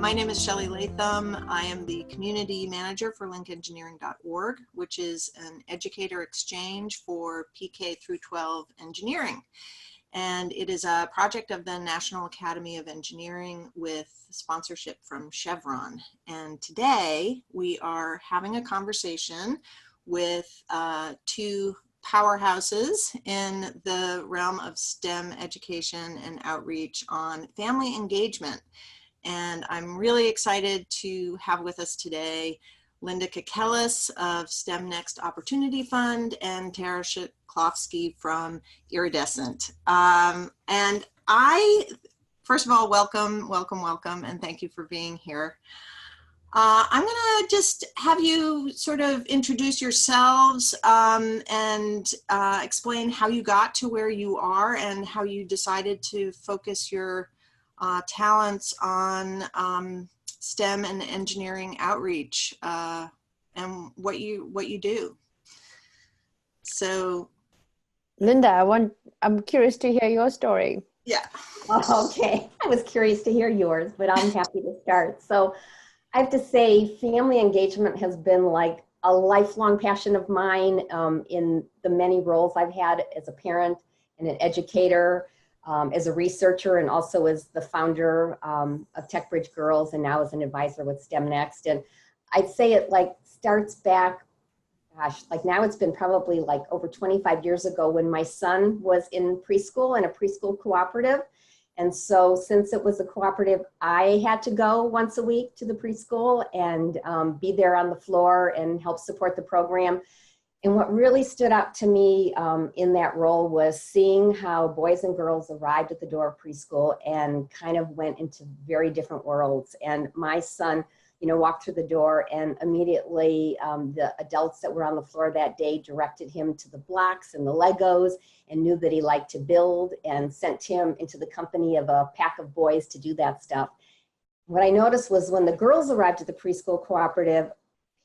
My name is Shelley Latham. I am the community manager for LinkEngineering.org, which is an educator exchange for Pk-12 engineering. And it is a project of the National Academy of Engineering with sponsorship from Chevron. And today we are having a conversation with two powerhouses in the realm of STEM education and outreach on family engagement. And I'm really excited to have with us today Linda Kekelis of STEM Next Opportunity Fund and Tara Chklovski from Iridescent. And I, first of all, welcome, and thank you for being here. I'm going to just have you sort of introduce yourselves and explain how you got to where you are and how you decided to focus your talents on STEM and engineering outreach and what you do. So, Linda, I'm curious to hear your story. Yeah. Okay, I was curious to hear yours, but I'm happy to start. So I have to say, family engagement has been like a lifelong passion of mine in the many roles I've had as a parent and an educator, as a researcher, and also as the founder of TechBridge Girls, and now as an advisor with STEM Next. And I'd say it like starts back, gosh, like now it's been probably like over 25 years ago when my son was in preschool in a preschool cooperative. And so since it was a cooperative, I had to go once a week to the preschool and be there on the floor and help support the program. And what really stood out to me in that role was seeing how boys and girls arrived at the door of preschool and kind of went into very different worlds. And my son, walked through the door, and immediately the adults that were on the floor that day directed him to the blocks and the Legos and knew that he liked to build and sent him into the company of a pack of boys to do that stuff. What I noticed was when the girls arrived at the preschool cooperative,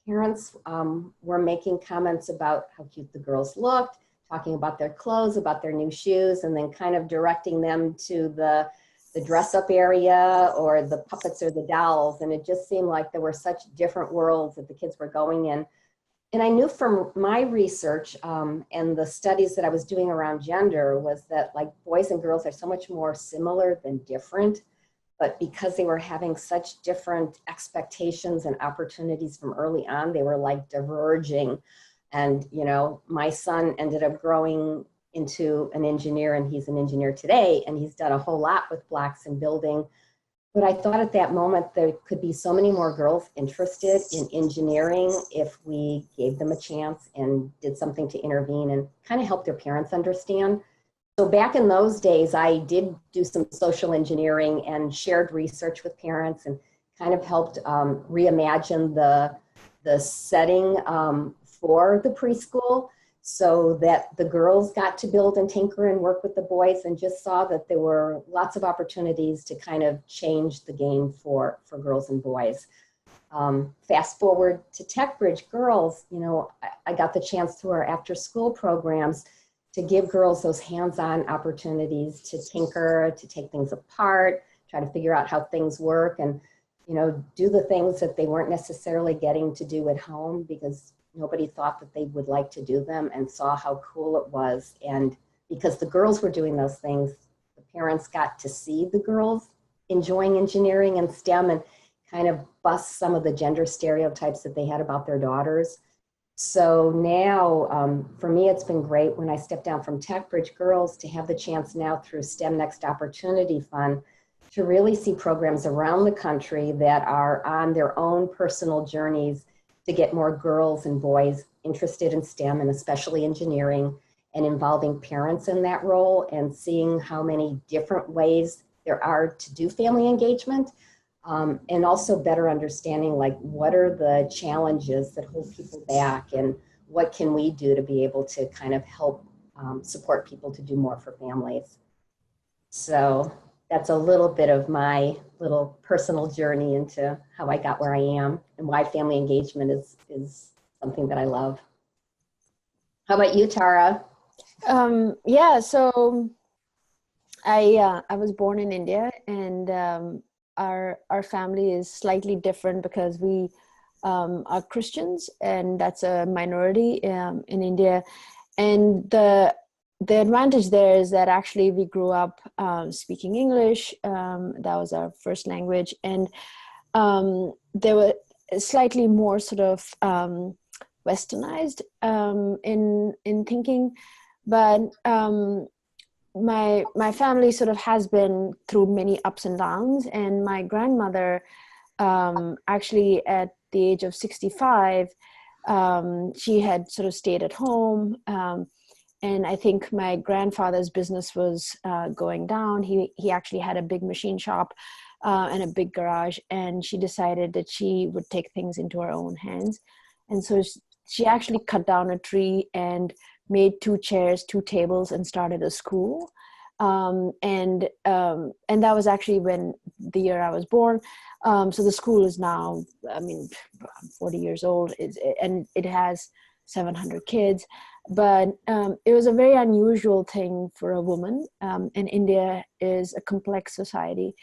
parents were making comments about how cute the girls looked, talking about their clothes, about their new shoes, and then kind of directing them to the dress-up area or the puppets or the dolls. And it just seemed like there were such different worlds that the kids were going in. And I knew from my research and the studies that I was doing around gender was that like boys and girls are so much more similar than different. But because they were having such different expectations and opportunities from early on, they were like diverging. And, my son ended up growing into an engineer, and he's an engineer today, and he's done a whole lot with blocks and building. But I thought at that moment there could be so many more girls interested in engineering if we gave them a chance and did something to intervene and kind of help their parents understand. So back in those days, I did do some social engineering and shared research with parents and kind of helped reimagine the setting for the preschool so that the girls got to build and tinker and work with the boys, and just saw that there were lots of opportunities to kind of change the game for girls and boys. Fast forward to TechBridge Girls, I got the chance through our after-school programs to give girls those hands-on opportunities to tinker, to take things apart, try to figure out how things work, and do the things that they weren't necessarily getting to do at home because nobody thought that they would like to do them, and saw how cool it was. And because the girls were doing those things, the parents got to see the girls enjoying engineering and STEM and kind of bust some of the gender stereotypes that they had about their daughters. So now, for me, it's been great when I stepped down from TechBridge Girls to have the chance now through STEM Next Opportunity Fund to really see programs around the country that are on their own personal journeys to get more girls and boys interested in STEM and especially engineering, and involving parents in that role and seeing how many different ways there are to do family engagement. And also better understanding like what are the challenges that hold people back and what can we do to be able to kind of help support people to do more for families. So that's a little bit of my little personal journey into how I got where I am and why family engagement is something that I love. How about you, Tara? Yeah, so I was born in India, and our family is slightly different because we are Christians, and that's a minority in India. And the advantage there is that actually we grew up speaking English. That was our first language, and there were slightly more sort of westernized in thinking, but my family sort of has been through many ups and downs, and my grandmother actually at the age of 65, she had sort of stayed at home, and I think my grandfather's business was going down. He actually had a big machine shop and a big garage, and she decided that she would take things into her own hands. And so she actually cut down a tree and made 2 chairs, 2 tables, and started a school. And that was actually when the year I was born. So the school is now, I'm 40 years old, and it has 700 kids. But it was a very unusual thing for a woman. And India is a complex society,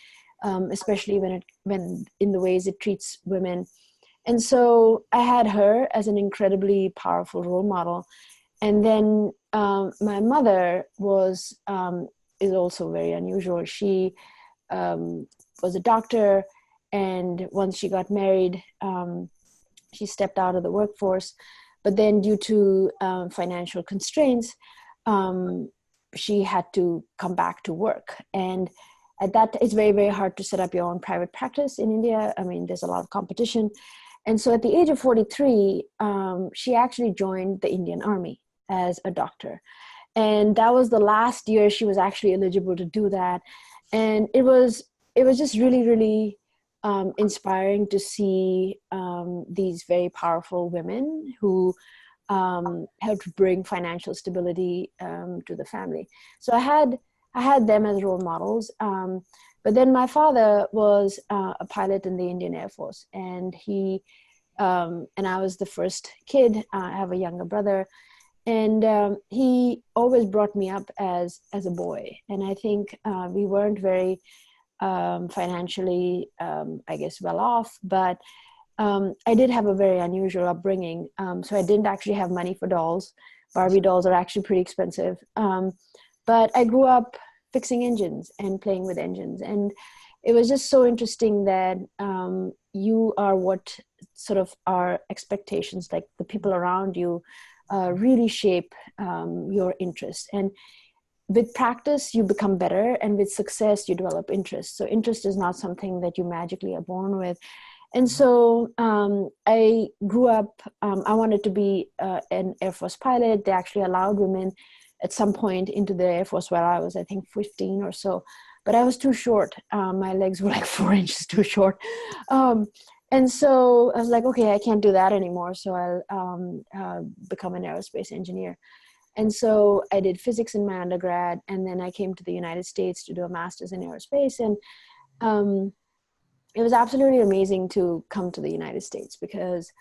especially when in the ways it treats women. And so I had her as an incredibly powerful role model. And then my mother is also very unusual. She was a doctor, and once she got married, she stepped out of the workforce. But then due to financial constraints, she had to come back to work. And at that, it's very, very hard to set up your own private practice in India. There's a lot of competition. And so at the age of 43, she actually joined the Indian Army as a doctor. And that was the last year she was actually eligible to do that. And it was just really, really inspiring to see these very powerful women who helped bring financial stability to the family. So I had them as role models. But then my father was a pilot in the Indian Air Force, and and I was the first kid. I have a younger brother, and he always brought me up as a boy. And I think we weren't very financially, I guess, well off, but I did have a very unusual upbringing. So I didn't actually have money for dolls. Barbie dolls are actually pretty expensive. But I grew up fixing engines and playing with engines. And it was just so interesting that you are what sort of our expectations, like the people around you, really shape your interests. And with practice, you become better, and with success, you develop interest. So interest is not something that you magically are born with. And so I grew up, I wanted to be an Air Force pilot. They actually allowed women at some point into the Air Force while I was, I think, 15 or so. But I was too short. My legs were like 4 inches too short. And so I was like, okay, I can't do that anymore. So I'll become an aerospace engineer. And so I did physics in my undergrad, and then I came to the United States to do a master's in aerospace. And it was absolutely amazing to come to the United States because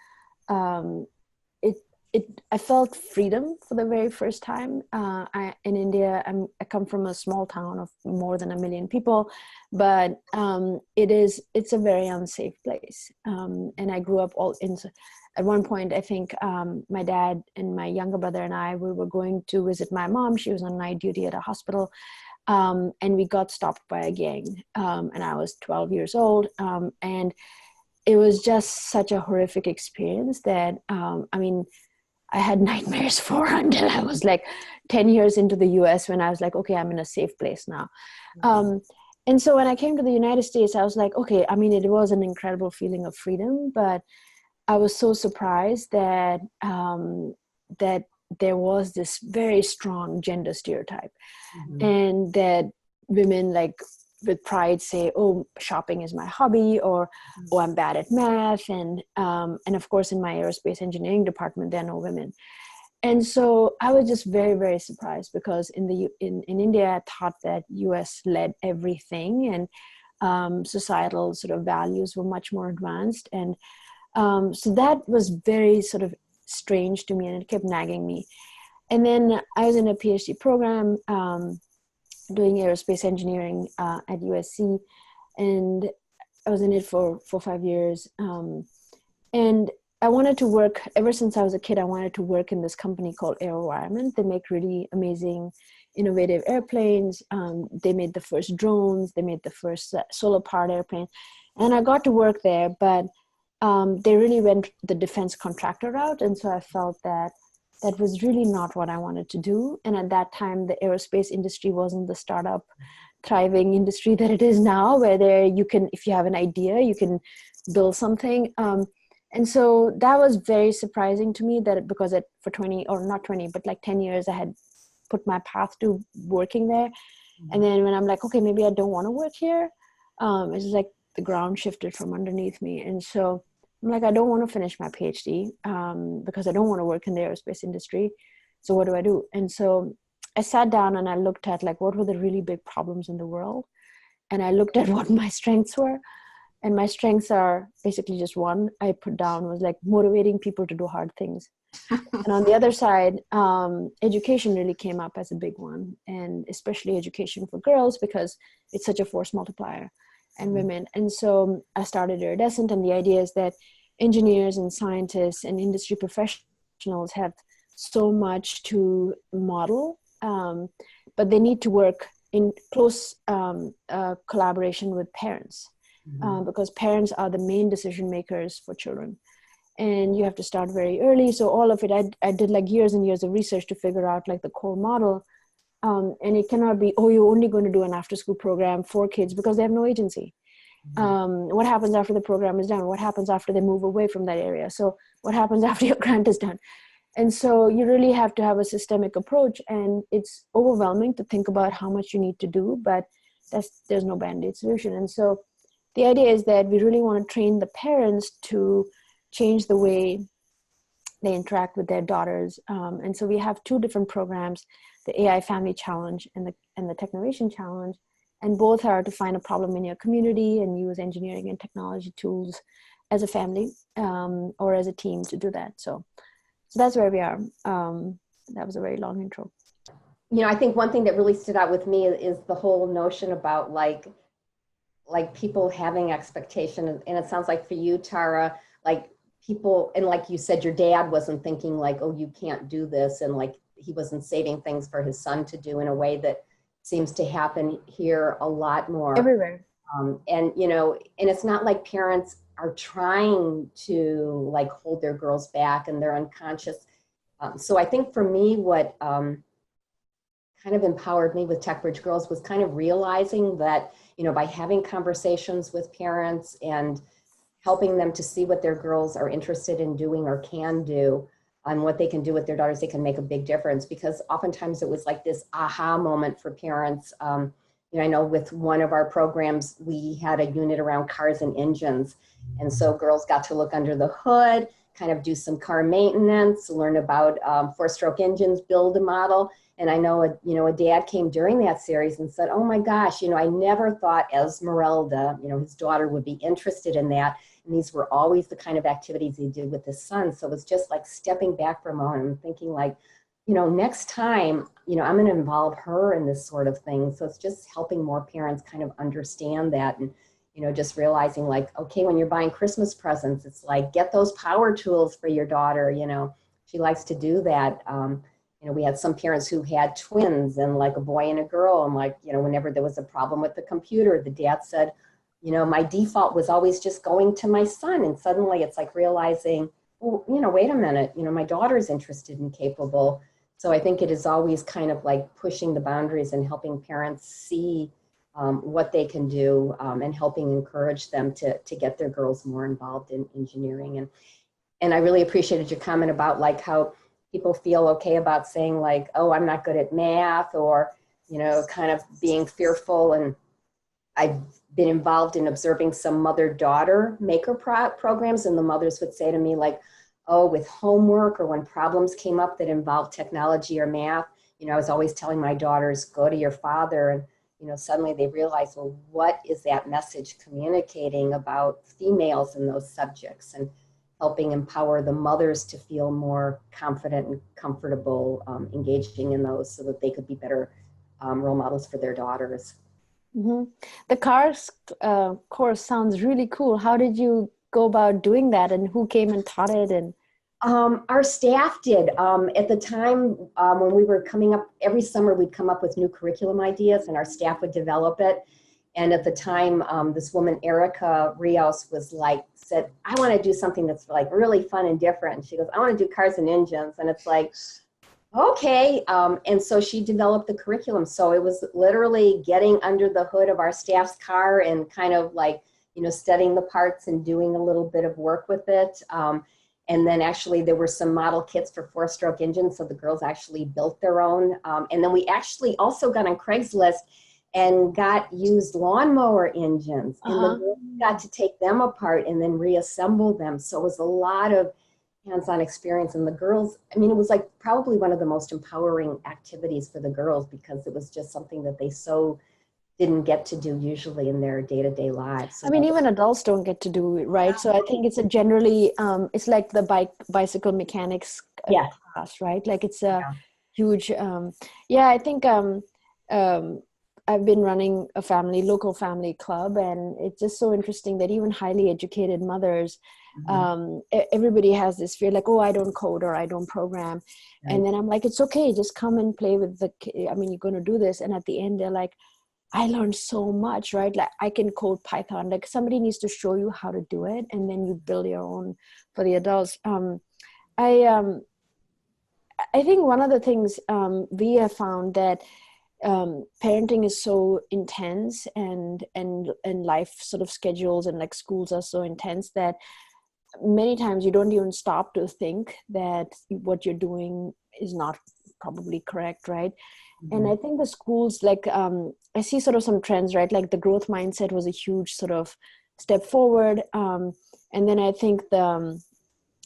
I felt freedom for the very first time. In India, I come from a small town of more than 1 million people, but it's a very unsafe place. And I grew up at one point, I think my dad and my younger brother and I, we were going to visit my mom. She was on night duty at a hospital. And we got stopped by a gang. And I was 12 years old. And it was just such a horrific experience that, I had nightmares for until I was like 10 years into the US, when I was like, okay, I'm in a safe place now. Mm-hmm. And so when I came to the United States, I was like, okay, it was an incredible feeling of freedom, but I was so surprised that that there was this very strong gender stereotype. Mm-hmm. And that women, like, with pride say, oh, shopping is my hobby, or oh, I'm bad at math. And of course, in my aerospace engineering department, there are no women. And so I was just very, very surprised, because in India, I thought that US led everything, and societal sort of values were much more advanced. And so that was very sort of strange to me, and it kept nagging me. And then I was in a PhD program, doing aerospace engineering at USC. And I was in it for 5 years. And I wanted to work, ever since I was a kid, I wanted to work in this company called AeroVironment. They make really amazing, innovative airplanes. They made the first drones. They made the first solar-powered airplane. And I got to work there, but they really went the defense contractor route. And so I felt that that was really not what I wanted to do. And at that time, the aerospace industry wasn't the startup, thriving industry that it is now, where there you can, if you have an idea, you can build something. And so that was very surprising to me, that because for 20, or not 20, but like 10 years, I had put my path to working there. And then when I'm like, okay, maybe I don't want to work here, it's like the ground shifted from underneath me. And so I'm like, I don't want to finish my PhD because I don't want to work in the aerospace industry. So what do I do? And so I sat down and I looked at like, what were the really big problems in the world? And I looked at what my strengths were. And my strengths are basically just one I put down was like motivating people to do hard things. And on the other side, education really came up as a big one, and especially education for girls, because it's such a force multiplier, and women. And so I started Iridescent, and the idea is that engineers and scientists and industry professionals have so much to model, but they need to work in close collaboration with parents. Because parents are the main decision makers for children, and you have to start very early. So all of it, I did like years and years of research to figure out like the core model. And it cannot be, oh, you're only going to do an after school program for kids, because they have no agency. What happens after the program is done? What happens after they move away from that area? So what happens after your grant is done? And so you really have to have a systemic approach, and it's overwhelming to think about how much you need to do, but there's no band-aid solution. And so the idea is that we really want to train the parents to change the way they interact with their daughters. And so we have two different programs, the AI Family Challenge and the Technovation Challenge. And both are to find a problem in your community and use engineering and technology tools as a family or as a team to do that. So that's where we are. That was a very long intro. You know, I think one thing that really stood out with me is the whole notion about like people having expectation. And it sounds like for you, Tara, like people, and like you said, your dad wasn't thinking like, oh, you can't do this. And like, he wasn't saving things for his son to do in a way that seems to happen here a lot more. Everywhere. And, you know, and it's not like parents are trying to like hold their girls back and they're unconscious. So I think for me, what kind of empowered me with TechBridge Girls was kind of realizing that, you know, by having conversations with parents and helping them to see what their girls are interested in doing or can do and what they can do with their daughters, they can make a big difference. Because oftentimes it was like this aha moment for parents. You know, I know with one of our programs, we had a unit around cars and engines. And so girls got to look under the hood, kind of do some car maintenance, learn about 4-stroke engines, build a model. And I know, a dad came during that series and said, oh my gosh, you know, I never thought Esmeralda, you know, his daughter would be interested in that. And these were always the kind of activities he did with his son. So it was just like stepping back for a moment and thinking like, you know, next time, you know, I'm going to involve her in this sort of thing. So it's just helping more parents kind of understand that. And, you know, just realizing like, okay, when you're buying Christmas presents, it's like, get those power tools for your daughter. You know, she likes to do that. You know, we had some parents who had twins and like a boy and a girl. And like, you know, whenever there was a problem with the computer, the dad said, you know, my default was always just going to my son. And suddenly it's like realizing, well, you know, wait a minute, you know, my daughter's interested and capable. So I think it is always kind of like pushing the boundaries and helping parents see what they can do and helping encourage them to get their girls more involved in engineering. And I really appreciated your comment about like how people feel okay about saying like, oh, I'm not good at math, or, you know, kind of being fearful. And I've been involved in observing some mother-daughter maker programs, and the mothers would say to me like, oh, with homework or when problems came up that involved technology or math, you know, I was always telling my daughters, go to your father. And, you know, suddenly they realize, well, what is that message communicating about females in those subjects? And helping empower the mothers to feel more confident and comfortable engaging in those so that they could be better role models for their daughters. Mm-hmm. The cars course sounds really cool. How did you go about doing that, and who came and taught it? And Our staff did. At the time when we were coming up, every summer we'd come up with new curriculum ideas and our staff would develop it. And at the time, this woman, Erica Rios, said, I want to do something that's like really fun and different. She goes, I want to do cars and engines. And it's like, okay. And so she developed the curriculum. So it was literally getting under the hood of our staff's car and kind of like, studying the parts and doing a little bit of work with it. And then actually there were some model kits for 4-stroke engines. So the girls actually built their own. And then we actually also got on Craigslist and got used lawnmower engines. And the girls got to take them apart and then reassemble them. So it was a lot of hands-on experience. And the girls, I mean, it was like probably one of the most empowering activities for the girls because it was just something that they so didn't get to do usually in their day-to-day lives. So I mean, even adults don't get to do it, right? So I think it's a generally, it's like the bicycle mechanics class, right? Like it's a huge, I think I've been running a local family club, and it's just so interesting that even highly educated mothers, everybody has this fear like, oh, I don't code or I don't program. Right. And then I'm like, it's okay, just come and play with you're going to do this. And at the end, they're like, I learned so much, right? Like I can code Python. Like somebody needs to show you how to do it, and then you build your own for the adults. I think one of the things we have found that parenting is so intense, and life sort of schedules and like schools are so intense that many times you don't even stop to think that what you're doing is not probably correct, right? And I think the schools, like, I see sort of some trends, right? Like the growth mindset was a huge sort of step forward. And then I think the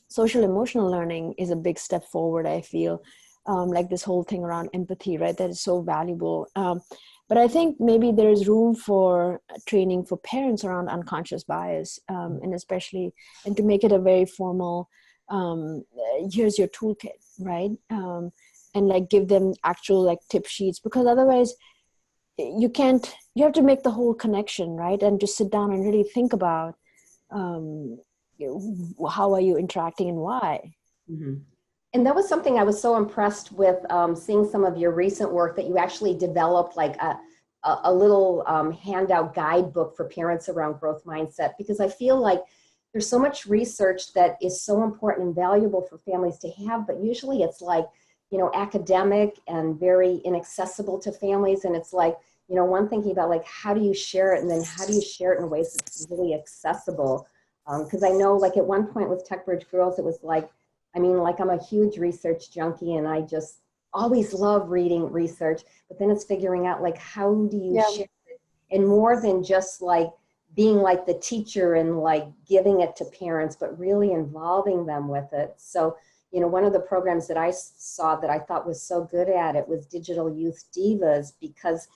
social emotional learning is a big step forward, I feel. Like this whole thing around empathy, right? That is so valuable. But I think maybe there is room for training for parents around unconscious bias, and especially, and to make it a very formal, here's your toolkit, right? And like give them actual like tip sheets, because otherwise you have to make the whole connection, right? And just sit down and really think about how are you interacting and why. Mm-hmm. And that was something I was so impressed with, seeing some of your recent work, that you actually developed like a little handout guidebook for parents around growth mindset, because I feel like there's so much research that is so important and valuable for families to have, but usually it's like, academic and very inaccessible to families. And it's like, one thinking about like, how do you share it? And then how do you share it in ways that's really accessible? Because I know like at one point with TechBridge Girls, it was like, I'm a huge research junkie and I just always love reading research, but then it's figuring out like, how do you share it? And more than just like being like the teacher and like giving it to parents, but really involving them with it. So, one of the programs that I saw that I thought was so good at it was Digital Youth Divas, because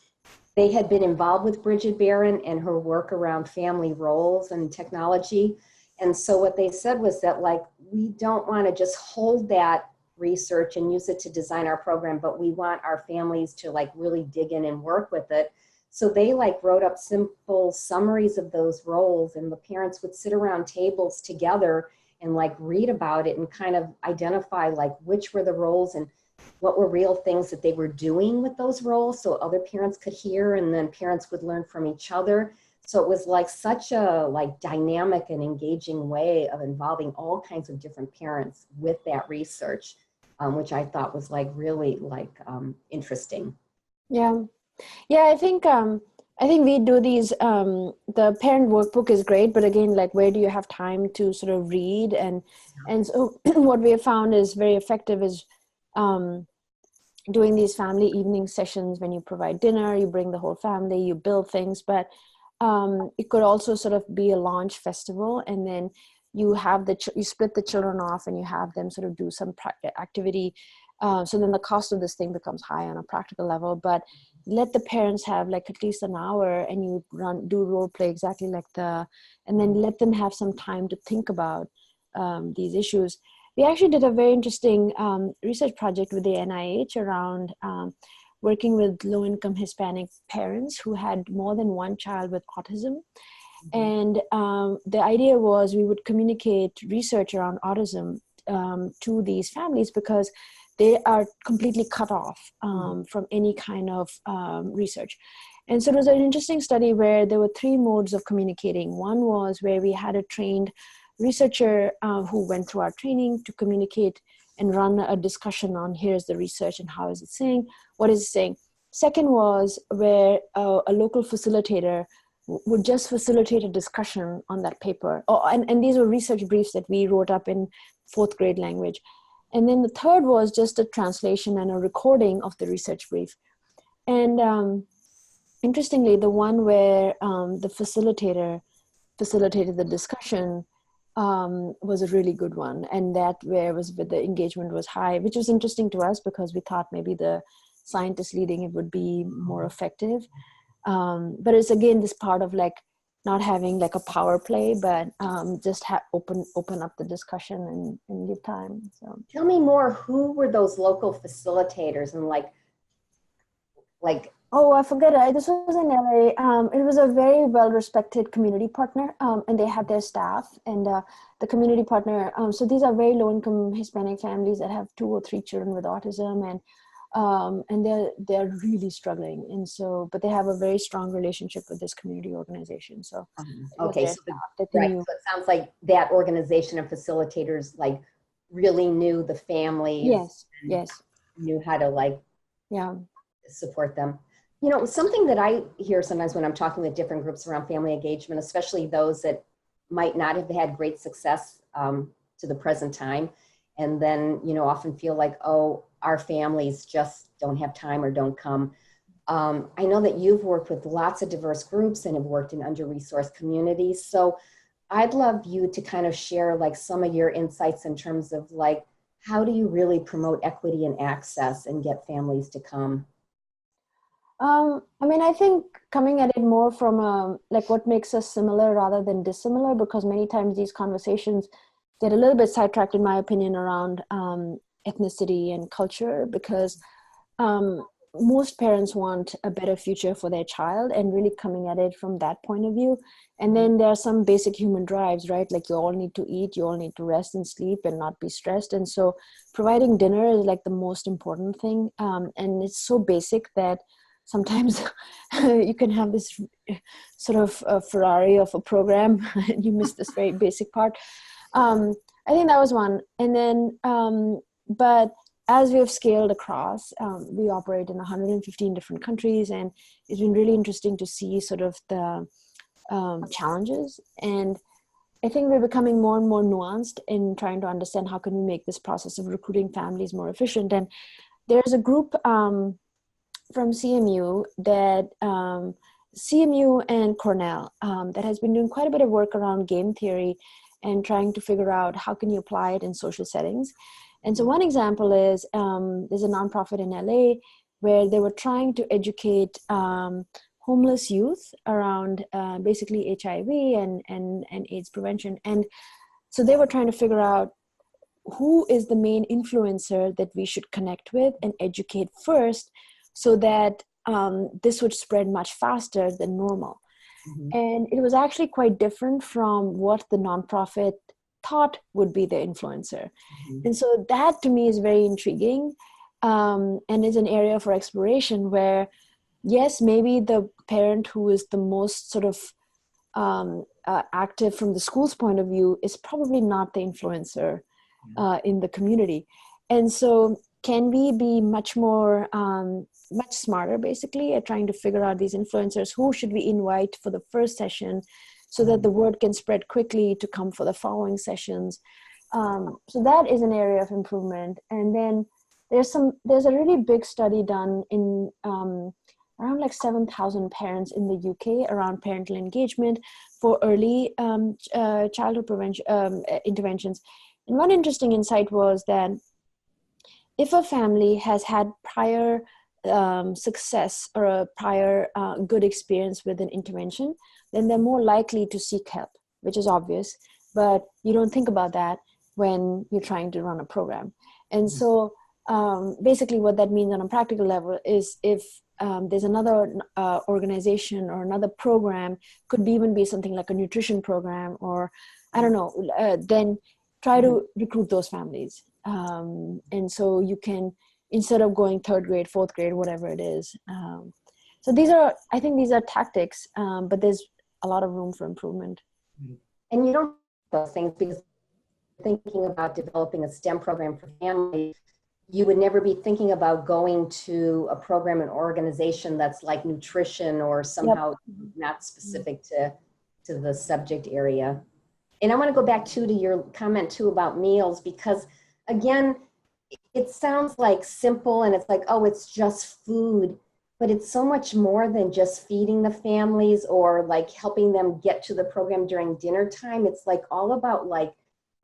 they had been involved with Bridget Barron and her work around family roles and technology. And so what they said was that like, we don't want to just hold that research and use it to design our program, but we want our families to like really dig in and work with it. So they like wrote up simple summaries of those roles, and the parents would sit around tables together and like read about it and kind of identify like which were the roles and what were real things that they were doing with those roles, so other parents could hear, and then parents would learn from each other. So it was like such a like dynamic and engaging way of involving all kinds of different parents with that research, which I thought was like really like interesting. Yeah. I think we do these, the parent workbook is great, but again, like where do you have time to sort of read? And so what we have found is very effective is doing these family evening sessions. When you provide dinner, you bring the whole family, you build things, but it could also sort of be a launch festival, and then you have you split the children off and you have them sort of do some activity. So then the cost of this thing becomes high on a practical level, but let the parents have like at least an hour, and you do role play exactly like and then let them have some time to think about these issues. We actually did a very interesting research project with the NIH around working with low-income Hispanic parents who had more than one child with autism. And the idea was we would communicate research around autism to these families because they are completely cut off from any kind of research. And so it was an interesting study where there were 3 modes of communicating. One was where we had a trained researcher who went through our training to communicate and run a discussion on here's the research and how is it saying, what is it saying. Second was where a local facilitator would just facilitate a discussion on that paper. And these were research briefs that we wrote up in 4th grade language. And then the third was just a translation and a recording of the research brief. And interestingly, the one where the facilitator facilitated the discussion was a really good one. And that where the engagement was high, which was interesting to us because we thought maybe the scientists leading it would be more effective. But it's again this part of like not having like a power play, but just open up the discussion and give time. So tell me more. Who were those local facilitators and like? Oh, I forget it. This was in LA. It was a very well-respected community partner, and they had their staff and the community partner. So these are very low-income Hispanic families that have 2 or 3 children with autism, and they're really struggling. And so, but they have a very strong relationship with this community organization. So okay, so right. So it sounds like that organization of facilitators like really knew the families. Yes. Knew how to support them. You know, something that I hear sometimes when I'm talking with different groups around family engagement, especially those that might not have had great success to the present time, and then, you know, often feel like, oh, our families just don't have time or don't come. I know that you've worked with lots of diverse groups and have worked in under-resourced communities. So I'd love you to kind of share like some of your insights in terms of like, how do you really promote equity and access and get families to come? I mean, I think coming at it more from like what makes us similar rather than dissimilar, because many times these conversations get a little bit sidetracked, in my opinion, around ethnicity and culture, because most parents want a better future for their child and really coming at it from that point of view. And then there are some basic human drives, right? Like you all need to eat, you all need to rest and sleep and not be stressed. And so providing dinner is like the most important thing. And it's so basic that sometimes you can have this sort of Ferrari of a program and you miss this very basic part. I think that was one. And then, but as we have scaled across, we operate in 115 different countries, and it's been really interesting to see sort of the challenges. And I think we're becoming more and more nuanced in trying to understand how can we make this process of recruiting families more efficient. And there's a group from CMU that CMU and Cornell that has been doing quite a bit of work around game theory and trying to figure out how can you apply it in social settings. And so one example is there's a nonprofit in LA where they were trying to educate homeless youth around basically HIV and AIDS prevention. And so they were trying to figure out who is the main influencer that we should connect with and educate first, so that this would spread much faster than normal. Mm-hmm. And it was actually quite different from what the nonprofit thought would be the influencer. Mm-hmm. And so that to me is very intriguing and is an area for exploration where, yes, maybe the parent who is the most sort of active from the school's point of view is probably not the influencer in the community. And so can we be much more, much smarter basically at trying to figure out these influencers? Who should we invite for the first session so that the word can spread quickly to come for the following sessions? So that is an area of improvement. And then there's a really big study done in around like 7,000 parents in the UK around parental engagement for early childhood prevention interventions. And one interesting insight was that if a family has had prior success or a prior good experience with an intervention, then they're more likely to seek help, which is obvious, but you don't think about that when you're trying to run a program. And so basically what that means on a practical level is if there's another organization or another program, could even be something like a nutrition program or I don't know, then try to recruit those families. And so you can, instead of going third grade, fourth grade, whatever it is. So I think these are tactics, but there's a lot of room for improvement. And you don't those things because thinking about developing a STEM program for families, you would never be thinking about going to a program and organization that's like nutrition or somehow not specific to the subject area. And I want to go back to your comment too about meals, because again, it sounds like simple and it's like, oh, it's just food, but it's so much more than just feeding the families or like helping them get to the program during dinner time. It's like all about like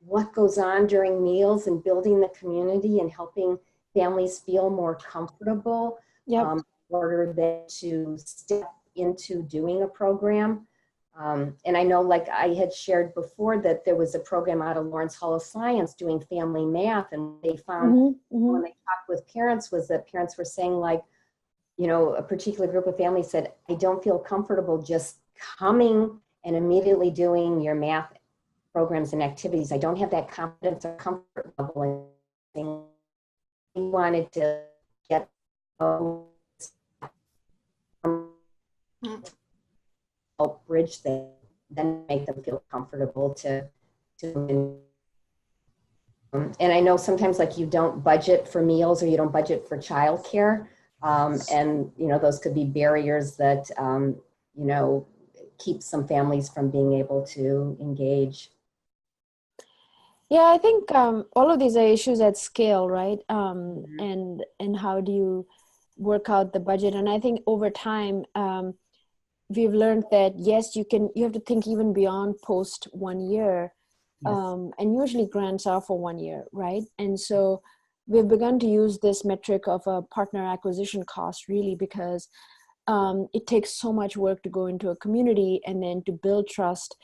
what goes on during meals and building the community and helping families feel more comfortable in order to step into doing a program. And I know, like I had shared before, that there was a program out of Lawrence Hall of Science doing family math, and they found when they talked with parents was that parents were saying like, you know, a particular group of families said, I don't feel comfortable just coming and immediately doing your math programs and activities. I don't have that confidence or comfort level in things. We wanted to get help bridge them, then make them feel comfortable to and I know sometimes like you don't budget for meals or you don't budget for childcare, and you know those could be barriers that you know keep some families from being able to engage. Yeah, I think all of these are issues at scale, right? And how do you work out the budget? And I think over time, we've learned that yes, you have to think even beyond post 1 year, and usually grants are for 1 year, right? And so we've begun to use this metric of a partner acquisition cost, really, because it takes so much work to go into a community and then to build trust.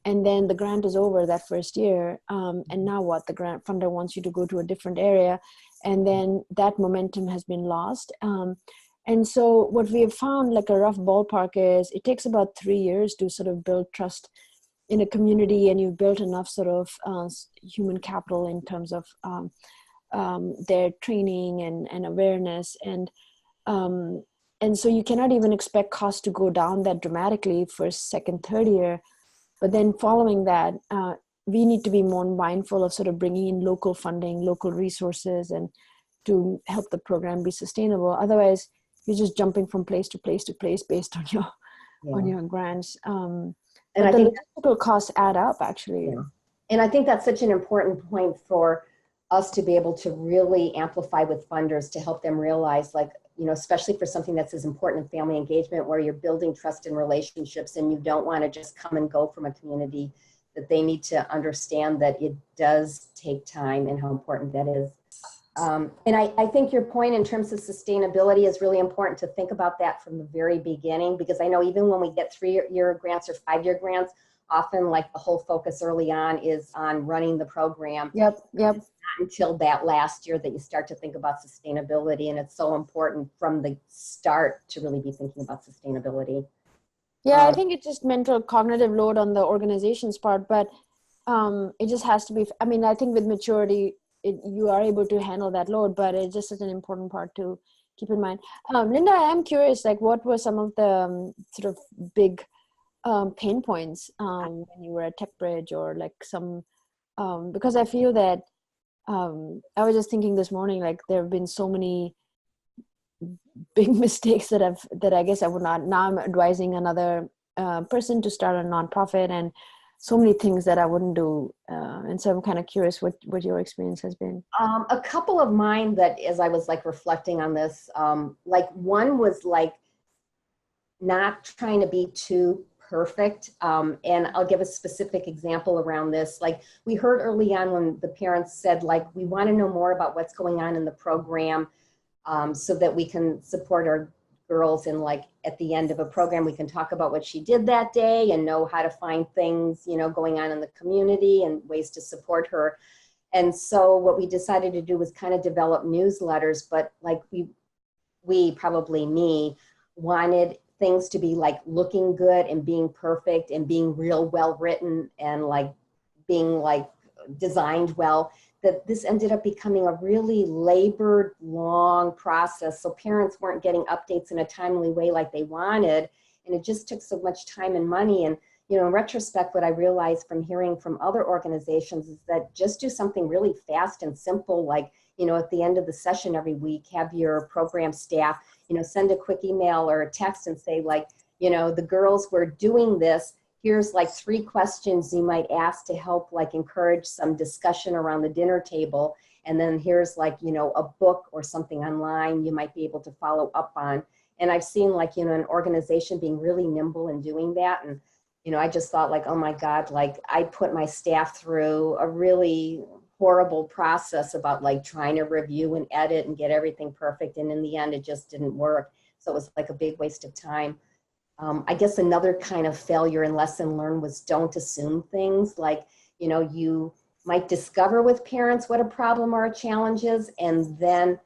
And then the grant is over that first year. And now what? The grant funder wants you to go to a different area. And then that momentum has been lost. And so what we have found, like a rough ballpark, is it takes about 3 years to sort of build trust in a community, and you've built enough sort of human capital in terms of their training and awareness. And so you cannot even expect costs to go down that dramatically for second, third year. But then following that, we need to be more mindful of sort of bringing in local funding, local resources, and to help the program be sustainable. Otherwise, you're just jumping from place to place to place based on your grants. And the logistical costs add up, actually. Yeah. And I think that's such an important point for us to be able to really amplify with funders to help them realize, like, you know, especially for something that's as important as family engagement, where you're building trust and relationships and you don't want to just come and go from a community, that they need to understand that it does take time and how important that is. And I think your point in terms of sustainability is really important to think about that from the very beginning, because I know even when we get 3-year grants or 5-year grants, often like the whole focus early on is on running the program. Yep. It's not until that last year that you start to think about sustainability, and it's so important from the start to really be thinking about sustainability. Yeah, I think it's just mental cognitive load on the organization's part, but it just has to be, I mean, I think with maturity, you are able to handle that load, but it's just such an important part to keep in mind. Linda, I am curious, like what were some of the sort of big pain points when you were at TechBridge, or like some, because I feel that I was just thinking this morning, like there have been so many big mistakes that I guess I would not, now I'm advising another person to start a nonprofit, and so many things that I wouldn't do. And so I'm kind of curious what your experience has been. A couple of mine that, as I was like reflecting on this, like one was like not trying to be too perfect. And I'll give a specific example around this. Like we heard early on when the parents said, like, we want to know more about what's going on in the program so that we can support our girls, and like at the end of a program we can talk about what she did that day and know how to find things, you know, going on in the community and ways to support her. And so what we decided to do was kind of develop newsletters, but like we probably me, wanted things to be like looking good and being perfect and being real well written and like being like designed well, that this ended up becoming a really labored, long process. So parents weren't getting updates in a timely way like they wanted. And it just took so much time and money. And, you know, in retrospect, what I realized from hearing from other organizations is that just do something really fast and simple, like, you know, at the end of the session every week, have your program staff, you know, send a quick email or a text and say, like, you know, the girls were doing this. Here's like 3 questions you might ask to help like encourage some discussion around the dinner table. And then here's like, you know, a book or something online you might be able to follow up on. And I've seen like, you know, an organization being really nimble in doing that. And, you know, I just thought like, oh my God, like I put my staff through a really horrible process about like trying to review and edit and get everything perfect. And in the end, it just didn't work. So it was like a big waste of time. I guess another kind of failure and lesson learned was don't assume things. Like, you know, you might discover with parents what a problem or a challenge is. And then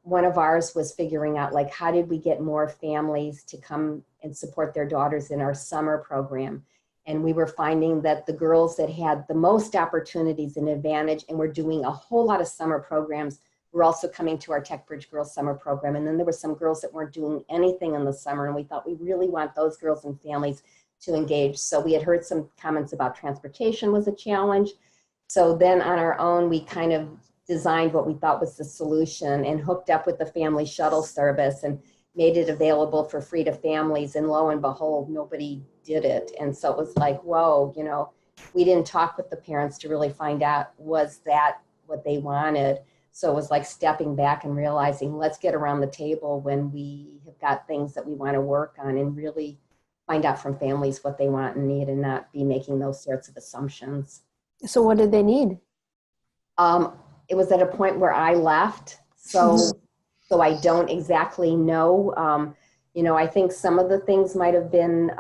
one of ours was figuring out like, how did we get more families to come and support their daughters in our summer program? And we were finding that the girls that had the most opportunities and advantage and were doing a whole lot of summer programs were also coming to our Tech Bridge Girls Summer Program. And then there were some girls that weren't doing anything in the summer. And we thought we really want those girls and families to engage. So we had heard some comments about transportation was a challenge. So then on our own, we kind of designed what we thought was the solution and hooked up with the family shuttle service and made it available for free to families. And lo and behold, nobody did it. And so it was like, whoa, you know, we didn't talk with the parents to really find out, was that what they wanted? So it was like stepping back and realizing, let's get around the table when we have got things that we want to work on and really find out from families what they want and need and not be making those sorts of assumptions. So what did they need? It was at a point where I left. So I don't exactly know. You know, I think some of the things might have been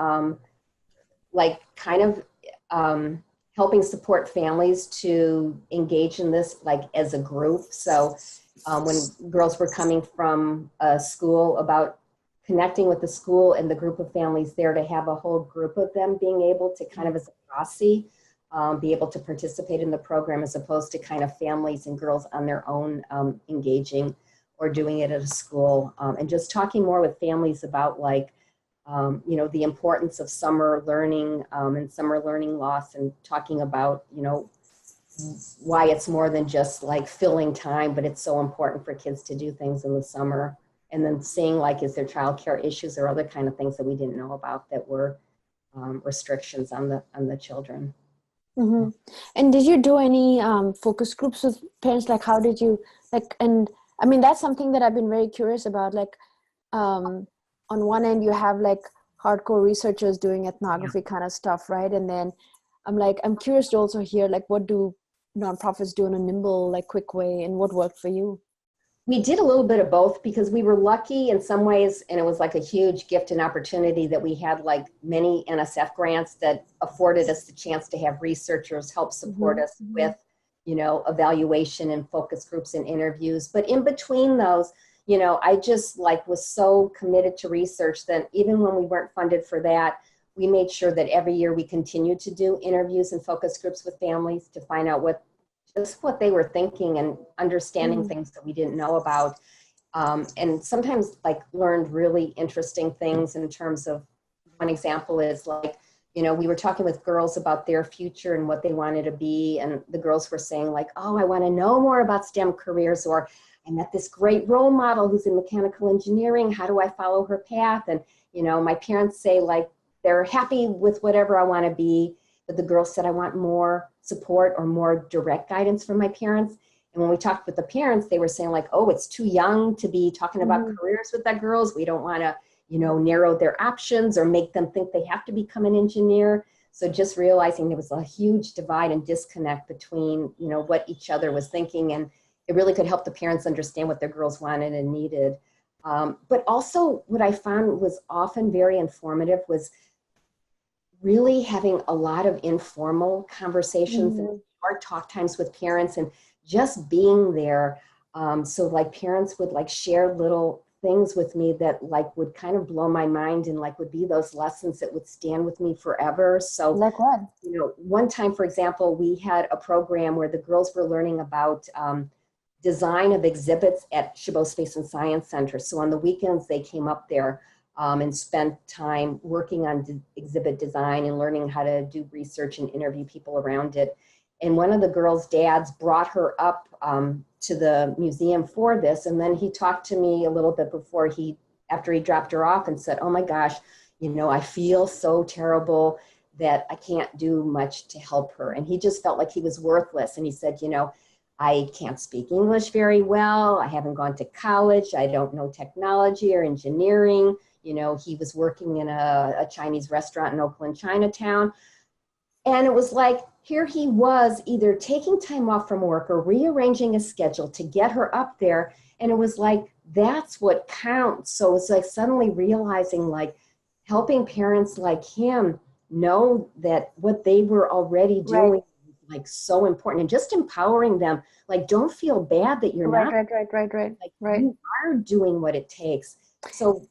like kind of helping support families to engage in this like as a group. So when girls were coming from a school, about connecting with the school and the group of families there, to have a whole group of them being able to kind of as a posse be able to participate in the program, as opposed to kind of families and girls on their own engaging or doing it at a school, and just talking more with families about like, you know, the importance of summer learning and summer learning loss, and talking about, you know, why it's more than just like filling time, but it's so important for kids to do things in the summer. And then seeing like, is there childcare issues or other kind of things that we didn't know about that were restrictions on the children. Mm-hmm. And did you do any focus groups with parents? Like, how did you like? And I mean, that's something that I've been very curious about. Like, on one end, you have like hardcore researchers doing ethnography kind of stuff, right? And then I'm curious to also hear like, what do nonprofits do in a nimble, like quick way, and what worked for you? We did a little bit of both because we were lucky in some ways, and it was like a huge gift and opportunity that we had like many NSF grants that afforded us the chance to have researchers help support us with, you know, evaluation and focus groups and interviews. But in between those, you know, I just like was so committed to research that even when we weren't funded for that, we made sure that every year we continued to do interviews and focus groups with families to find out what they were thinking and understanding things that we didn't know about. And sometimes like learned really interesting things in terms of, one example is like, you know, we were talking with girls about their future and what they wanted to be. And the girls were saying like, oh, I want to know more about STEM careers, or I met this great role model who's in mechanical engineering. How do I follow her path? And, you know, my parents say like, they're happy with whatever I want to be. But the girls said, I want more support or more direct guidance from my parents. And when we talked with the parents, they were saying like, oh, it's too young to be talking about careers with that girls. We don't want to, you know, narrow their options or make them think they have to become an engineer. So just realizing there was a huge divide and disconnect between, you know, what each other was thinking. And it really could help the parents understand what their girls wanted and needed. But also what I found was often very informative was really having a lot of informal conversations and short talk times with parents and just being there. So like parents would like share little things with me that like would kind of blow my mind and like would be those lessons that would stand with me forever. So Like what? you know, one time, for example, we had a program where the girls were learning about design of exhibits at Chabot Space and Science Center. So on the weekends, they came up there and spent time working on exhibit design and learning how to do research and interview people around it. And one of the girls' dads brought her up to the museum for this. And then he talked to me a little bit after he dropped her off and said, oh my gosh, you know, I feel so terrible that I can't do much to help her. And he just felt like he was worthless. And he said, you know, I can't speak English very well. I haven't gone to college. I don't know technology or engineering. You know, he was working in a Chinese restaurant in Oakland, Chinatown. And it was like, here he was either taking time off from work or rearranging a schedule to get her up there. And it was like, that's what counts. So it's like suddenly realizing like helping parents like him know that what they were already doing Right. like so important, and just empowering them, like don't feel bad that you're not like you are doing what it takes. So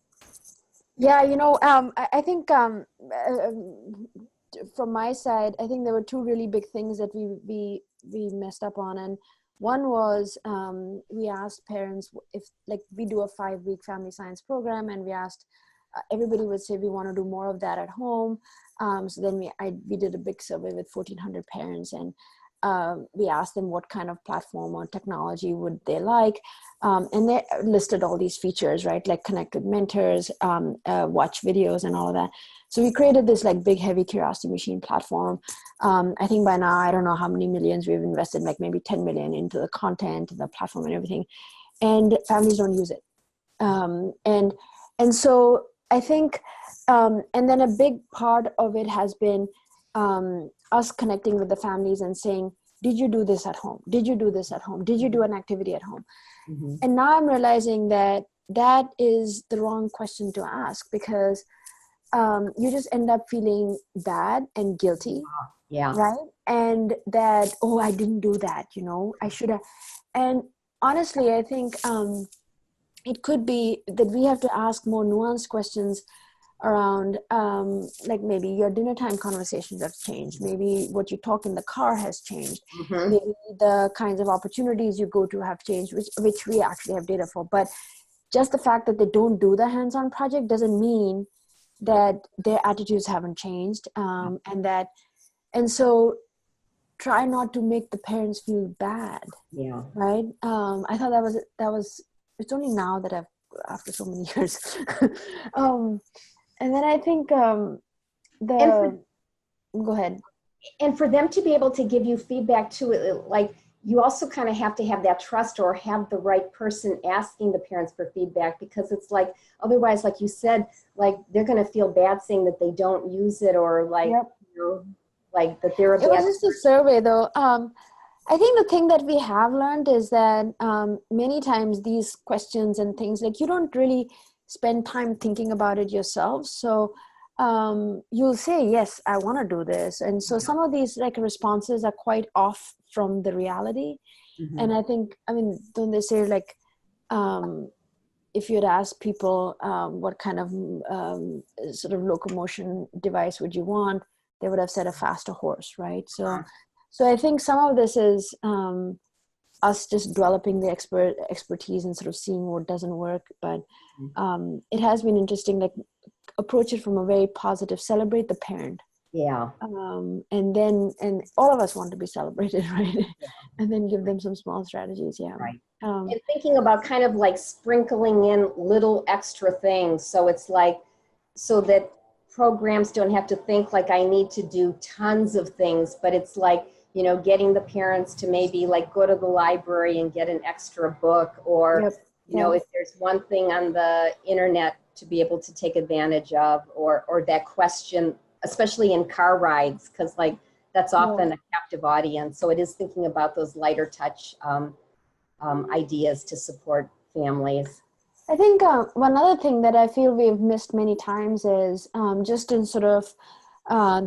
Yeah, you know, I think from my side, I think there were two really big things that we messed up on, and one was we asked parents if, like, we do a 5-week family science program, and we asked everybody would say we want to do more of that at home. So then we did a big survey with 1,400 parents, and we asked them what kind of platform or technology would they like. And they listed all these features, right? Like connect with mentors, watch videos and all of that. So we created this like big, heavy curiosity machine platform. I think by now, I don't know how many millions we've invested, like maybe 10 million into the content and the platform and everything. And families don't use it. And so I think, and then a big part of it has been us connecting with the families and saying, did you do this at home? Did you do this at home? Did you do an activity at home? mm-hmm. And now I'm realizing that that is the wrong question to ask, because you just end up feeling bad and guilty. Yeah. Right. And that, oh, I didn't do that, you know, I should have. And honestly, I think it could be that we have to ask more nuanced questions around like maybe your dinner time conversations have changed, maybe what you talk in the car has changed, Mm-hmm. maybe the kinds of opportunities you go to have changed, which we actually have data for. But just the fact that they don't do the hands-on project doesn't mean that their attitudes haven't changed. And so try not to make the parents feel bad. Yeah. Right. I thought that was it's only now that after so many years. And then I think go ahead. And for them to be able to give you feedback too, like you also kind of have to have that trust or have the right person asking the parents for feedback, because it's like, otherwise, like you said, like they're going to feel bad saying that they don't use it, or like, Yep. you know, like that they're a It bad was just a survey though. I think the thing that we have learned is that many times these questions and things, like you don't really spend time thinking about it yourself. So you'll say, yes, I want to do this. And so some of these like responses are quite off from the reality. Mm-hmm. And I think, I mean, don't they say like, if you'd ask people what kind of sort of locomotion device would you want, they would have said a faster horse, right? So I think some of this is us just developing the expertise and sort of seeing what doesn't work. But it has been interesting, like approach it from a very positive, celebrate the parent. Yeah. And all of us want to be celebrated, right? Yeah. And then give them some small strategies. Yeah. Right. And thinking about kind of like sprinkling in little extra things. So it's like, so that programs don't have to think like I need to do tons of things, but it's like, you know, getting the parents to maybe like go to the library and get an extra book, or, yep. you know, if there's one thing on the internet to be able to take advantage of, or that question, especially in car rides, because like that's often a captive audience. So it is thinking about those lighter touch ideas to support families. I think one other thing that I feel we've missed many times is just in sort of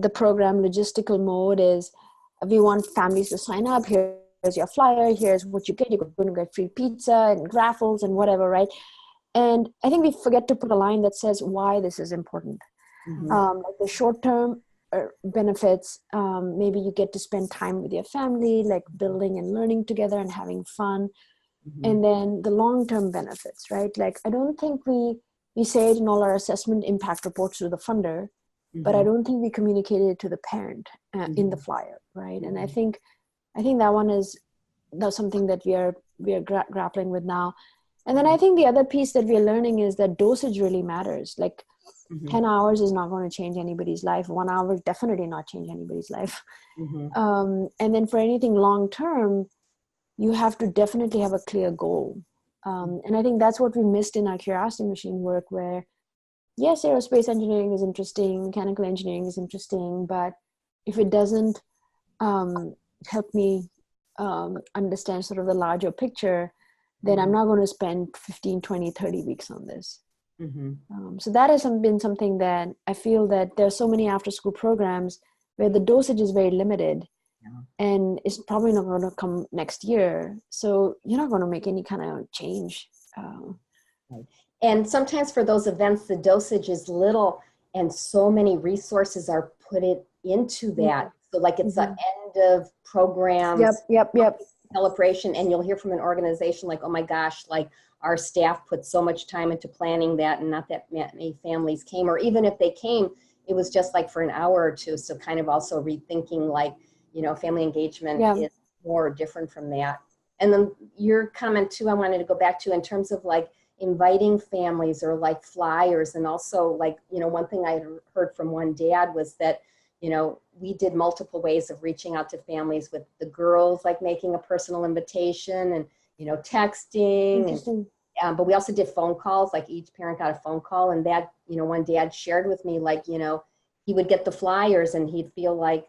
the program logistical mode is we want families to sign up. Here's your flyer. Here's what you get. You're going to get free pizza and raffles and whatever, right? And I think we forget to put a line that says why this is important. Like the short-term benefits, maybe you get to spend time with your family, like building and learning together and having fun. And then the long-term benefits, right? Like, I don't think we say it in all our assessment impact reports to the funder, but I don't think we communicated it to the parent in the flyer, right? And I think that's something that we are grappling with now. And then I think the other piece that we are learning is that dosage really matters. Like 10 hours is not going to change anybody's life. 1 hour definitely not change anybody's life. And then for anything long-term, you have to definitely have a clear goal. And I think that's what we missed in our Curiosity Machine work, where yes, aerospace engineering is interesting, mechanical engineering is interesting, but if it doesn't help me understand sort of the larger picture, then I'm not going to spend 15, 20, 30 weeks on this. So that has been something that I feel that there are so many after-school programs where the dosage is very limited. And it's probably not going to come next year. So you're not going to make any kind of change. And sometimes for those events, the dosage is little and so many resources are put into that. So like it's the end of programs. Yep. Celebration, and you'll hear from an organization like, oh my gosh, like our staff put so much time into planning that and not that many families came. Or even if they came, it was just like for an hour or two. So kind of also rethinking like, family engagement is more different from that. And then your comment too, I wanted to go back to in terms of like inviting families or like flyers. And also like, one thing I heard from one dad was that, we did multiple ways of reaching out to families, with the girls like making a personal invitation and, texting. And, but we also did phone calls, like each parent got a phone call. And that, one dad shared with me, like, he would get the flyers and he'd feel like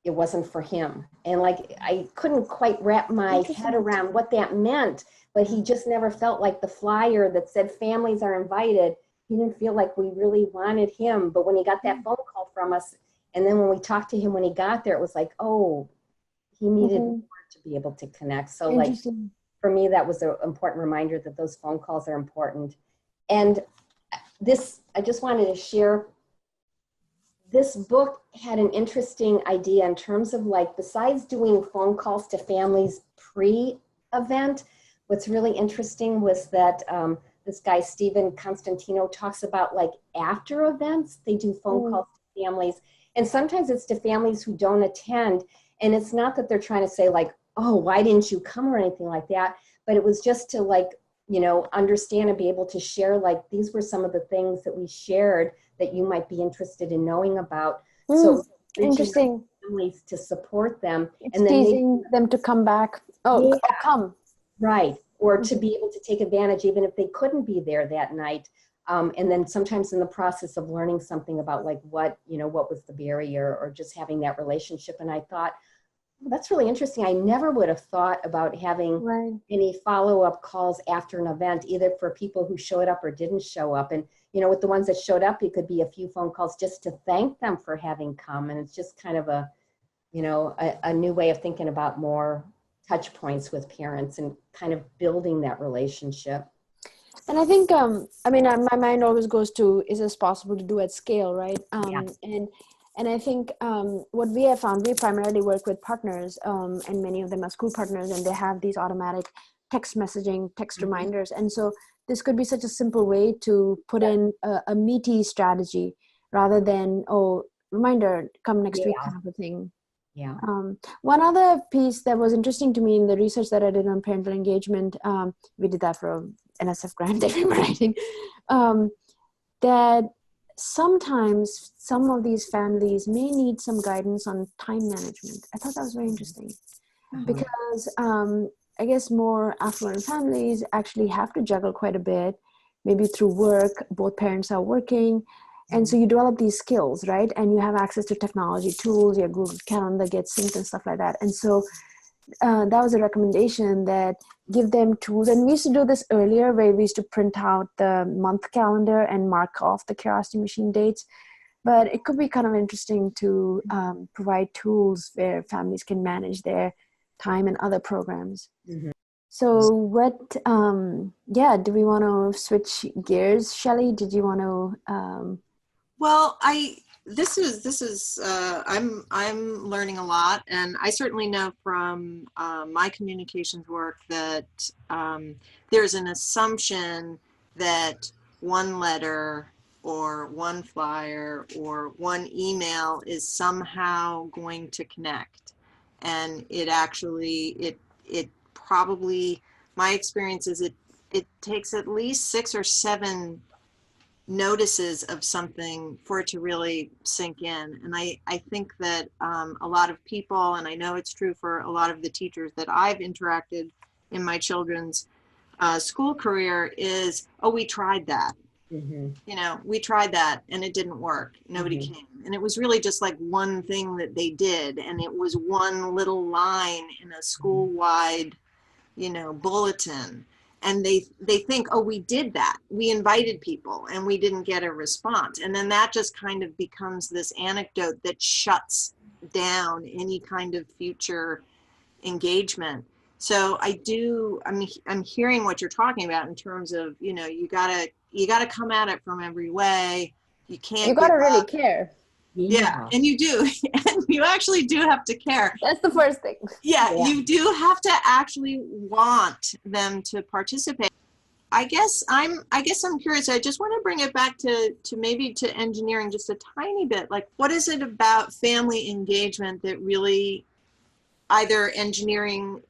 it wasn't for him. And like, I couldn't quite wrap my head around what that meant, but he just never felt like the flyer that said families are invited. He didn't feel like we really wanted him. But when he got that phone call from us, and then when we talked to him when he got there, it was like, oh, he needed more to be able to connect. So like, for me, that was an important reminder that those phone calls are important. And this, I just wanted to share, this book had an interesting idea in terms of like, besides doing phone calls to families pre-event, what's really interesting was that this guy, Stephen Constantino, talks about like after events, they do phone calls to families. And sometimes it's to families who don't attend. And it's not that they're trying to say like, oh, why didn't you come or anything like that? But it was just to like, understand and be able to share, like, these were some of the things that we shared that you might be interested in knowing about. So interesting. Families to support them. It's and then teasing them to come back. Come. Right. Or to be able to take advantage, even if they couldn't be there that night. And then sometimes in the process of learning something about like what was the barrier, or just having that relationship. And I thought, that's really interesting. I never would have thought about having any follow-up calls after an event, either for people who showed up or didn't show up. And, with the ones that showed up, it could be a few phone calls just to thank them for having come. And it's just kind of a new way of thinking about more touch points with parents and kind of building that relationship. And I think, my mind always goes to, is this possible to do at scale, right? And I think what we have found, we primarily work with partners, and many of them are school partners, and they have these automatic text messaging, text reminders. And so this could be such a simple way to put in a meaty strategy rather than, reminder, come next week kind of a thing. Yeah. One other piece that was interesting to me in the research that I did on parental engagement, we did that for an NSF grant that we were writing, that sometimes some of these families may need some guidance on time management. I thought that was very interesting because I guess more affluent families actually have to juggle quite a bit, maybe through work, both parents are working. And so you develop these skills, right? And you have access to technology tools, your Google Calendar gets synced and stuff like that. And so that was a recommendation, that give them tools. And we used to do this earlier, where we used to print out the month calendar and mark off the Curiosity Machine dates. but it could be kind of interesting to provide tools where families can manage their time and other programs. Mhm. So what, do we want to switch gears? Shelley, did you want to? Well, I'm learning a lot, and I certainly know from my communications work that there's an assumption that one letter or one flyer or one email is somehow going to connect, and it probably, my experience is it takes at least 6 or 7 notices of something for it to really sink in. And I think that a lot of people, and I know it's true for a lot of the teachers that I've interacted in my children's school career, is, oh, we tried that. Mhm. You know, we tried that and it didn't work. Nobody Mhm. came. And it was really just like one thing that they did. And it was one little line in a school-wide, bulletin. And they think, oh, we did that. We invited people and we didn't get a response. And then that just kind of becomes this anecdote that shuts down any kind of future engagement. So I'm hearing what you're talking about in terms of, you gotta come at it from every way. You can't You got give to really up. care. Yeah, and you do. And you actually do have to care. That's the first thing. Yeah, Yeah. you do have to actually want them to participate. I guess I'm curious. I just want to bring it back to maybe to engineering just a tiny bit. Like, what is it about family engagement that really either engineering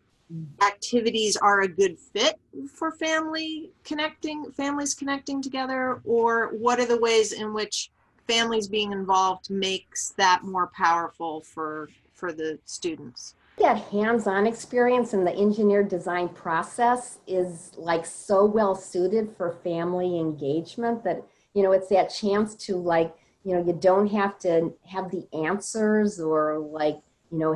activities are a good fit for families connecting together, or what are the ways in which families being involved makes that more powerful for the students? That hands-on experience in the engineer design process is like so well suited for family engagement that, it's that chance to, like, you don't have to have the answers or, like,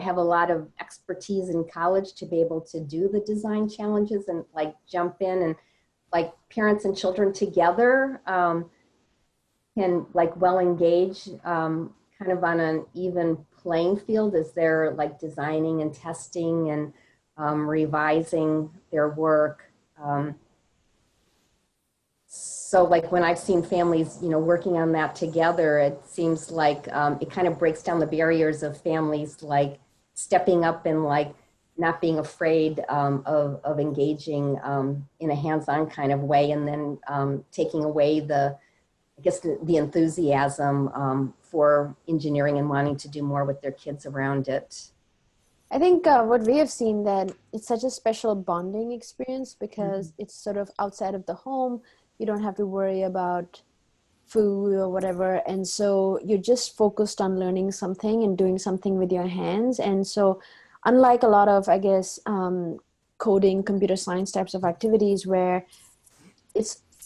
have a lot of expertise in college to be able to do the design challenges and, like, jump in, and, like, parents and children together can, like, well engage kind of on an even playing field as they're, like, designing and testing and revising their work. So, like, when I've seen families, working on that together, it seems like it kind of breaks down the barriers of families, like, stepping up and, like, not being afraid of engaging in a hands-on kind of way, and then taking away the enthusiasm for engineering and wanting to do more with their kids around it. I think what we have seen, that it's such a special bonding experience because it's sort of outside of the home. You don't have to worry about food or whatever. And so you're just focused on learning something and doing something with your hands. And so unlike a lot of, I guess, coding, computer science types of activities where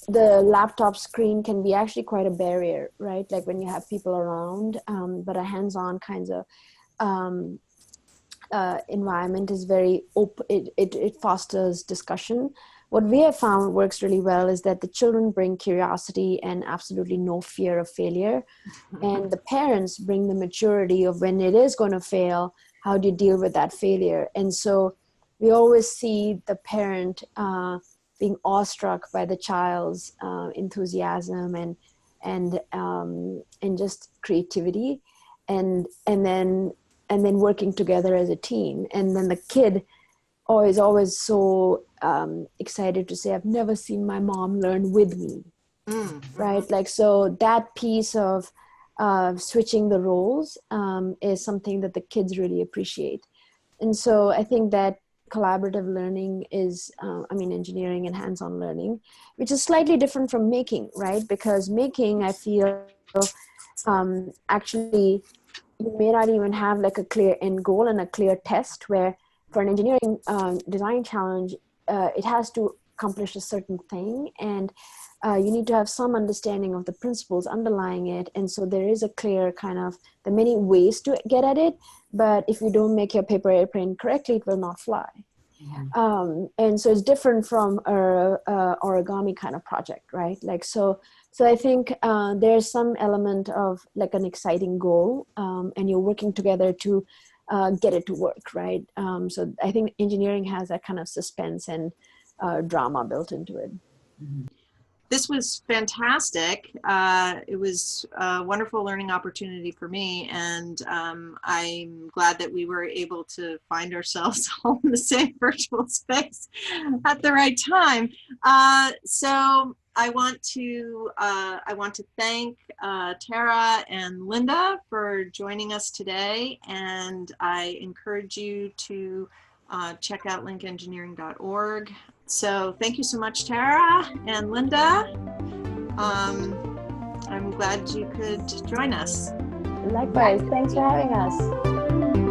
the laptop screen can be actually quite a barrier, right? Like when you have people around, but a hands-on kinds of environment is very open. It fosters discussion. What we have found works really well is that the children bring curiosity and absolutely no fear of failure. And the parents bring the maturity of when it is going to fail, how do you deal with that failure? And so we always see the parent being awestruck by the child's enthusiasm and just creativity, and then working together as a team. And then the kid is always so excited to say, I've never seen my mom learn with me. Right? Like, so that piece of switching the roles is something that the kids really appreciate. And so I think that collaborative learning is, engineering and hands-on learning, which is slightly different from making, right? Because making, I feel, actually, you may not even have like a clear end goal and a clear test, where for an engineering design challenge, it has to accomplish a certain thing, and you need to have some understanding of the principles underlying it. And so there is a clear kind of the many ways to get at it, but if you don't make your paper airplane correctly, it will not fly. And so it's different from a origami kind of project, right? Like, so So I think there's some element of like an exciting goal, and you're working together to get it to work, right? So I think engineering has that kind of suspense and drama built into it. This was fantastic. It was a wonderful learning opportunity for me, and I'm glad that we were able to find ourselves all in the same virtual space at the right time. So I want to thank Tara and Linda for joining us today, and I encourage you to check out LinkEngineering.org. So thank you so much, Tara and Linda. I'm glad you could join us. Likewise, thanks for having us.